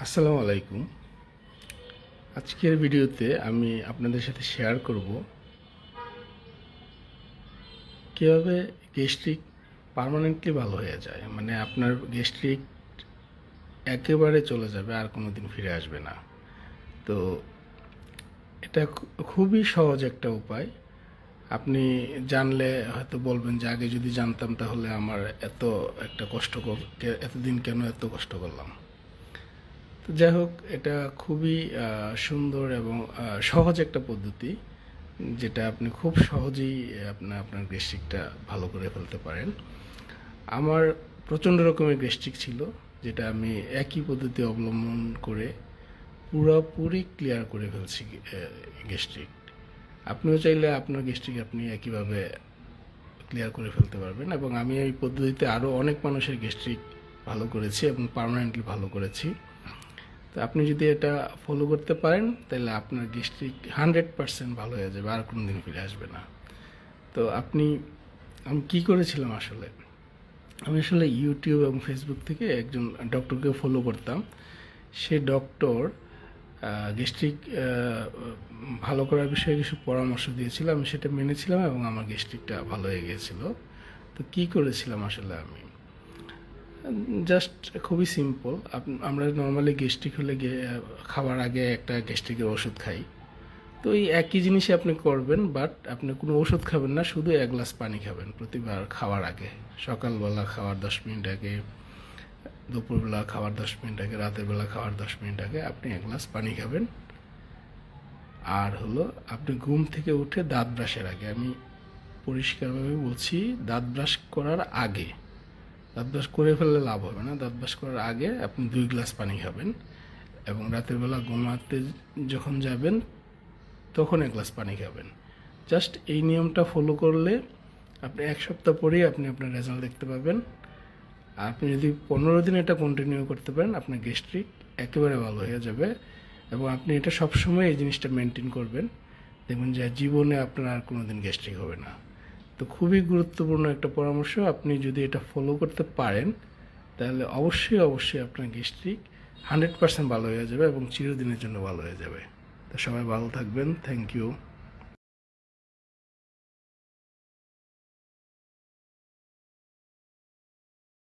আসসালামু আলাইকুম। আজকের ভিডিওতে আমি আপনাদের সাথে শেয়ার করব কীভাবে গ্যাস্ট্রিক পার্মানেন্টলি ভালো হয়ে যায়। মানে আপনার গ্যাস্ট্রিক একেবারে চলে যাবে, আর কোনো দিন ফিরে আসবে না। তো এটা খুবই সহজ একটা উপায়। আপনি জানলে হয়তো বলবেন যে আগে যদি জানতাম তাহলে আমার এত একটা এতদিন কেন এত কষ্ট করলাম। তো যাই হোক, এটা খুবই সুন্দর এবং সহজ একটা পদ্ধতি, যেটা আপনি খুব সহজেই আপনার গ্যাস্ট্রিকটা ভালো করে ফেলতে পারেন। আমার প্রচণ্ড রকমের গ্যাস্ট্রিক ছিল, যেটা আমি একই পদ্ধতি অবলম্বন করে পুরোপুরি ক্লিয়ার করে ফেলছি গ্যাস্ট্রিক। আপনিও চাইলে আপনার গ্যাস্ট্রিক আপনি একইভাবে ক্লিয়ার করে ফেলতে পারবেন, এবং আমি এই পদ্ধতিতে আরও অনেক মানুষের গ্যাস্ট্রিক ভালো করেছি এবং পার্মানেন্টলি ভালো করেছি। তো আপনি যদি এটা ফলো করতে পারেন তাহলে আপনার গ্যাস্ট্রিক 100% ভালো হয়ে যাবে, আর কোনো দিন ফিরে আসবে না। তো আমি কি করেছিলাম আসলে, আমি আসলে ইউটিউব এবং ফেসবুক থেকে একজন ডক্টরকে ফলো করতাম। সে ডক্টর গ্যাস্ট্রিক ভালো করার বিষয়ে কিছু পরামর্শ দিয়েছিল, আমি সেটা মেনেছিলাম এবং আমার গ্যাস্ট্রিকটা ভালো হয়ে গিয়েছিল। তো কি করেছিলাম আসলে, আমি জাস্ট খুবই সিম্পল। আমরা নর্মালি গ্যাস্ট্রিক হলে খাওয়ার আগে একটা গ্যাস্ট্রিকের ওষুধ খাই। তো এই একই জিনিসই আপনি করবেন, বাট আপনি কোনো ওষুধ খাবেন না, শুধু 1 গ্লাস পানি খাবেন প্রতিবার খাওয়ার আগে। সকালবেলা খাওয়ার 10 মিনিট আগে, দুপুরবেলা খাওয়ার 10 মিনিট আগে, রাতের বেলা খাওয়ার 10 মিনিট আগে আপনি 1 গ্লাস পানি খাবেন। আর হলো, আপনি ঘুম থেকে উঠে দাঁত ব্রাশের আগে, আমি পরিষ্কারভাবে বলছি, দাঁত ব্রাশ করার আগে, দাঁত ব্রাশ করে ফেললে লাভ হবে না, দাঁত ব্রাশ করার আগে আপনি 2 গ্লাস পানি খাবেন। এবং রাতের বেলা ঘুমাতে যখন যাবেন তখন 1 গ্লাস পানি খাবেন। জাস্ট এই নিয়মটা ফলো করলে আপনি 1 সপ্তাহ পরেই আপনি আপনার রেজাল্ট দেখতে পাবেন। আর আপনি যদি 15 দিন এটা কন্টিনিউ করতে পারেন, আপনার গ্যাস্ট্রিক একেবারে ভালো হয়ে যাবে। এবং আপনি এটা সবসময় এই জিনিসটা মেনটেন করবেন, দেখবেন যে জীবনে আপনার আর কোনো দিন গ্যাস্ট্রিক হবে না। তো খুবই গুরুত্বপূর্ণ একটা পরামর্শ, আপনি যদি এটা ফলো করতে পারেন তাহলে অবশ্যই অবশ্যই আপনার গ্যাস্ট্রিক 100% ভালো হয়ে যাবে এবং চিরদিনের জন্য ভালো হয়ে যাবে। তো সবাই ভালো থাকবেন। Thank you.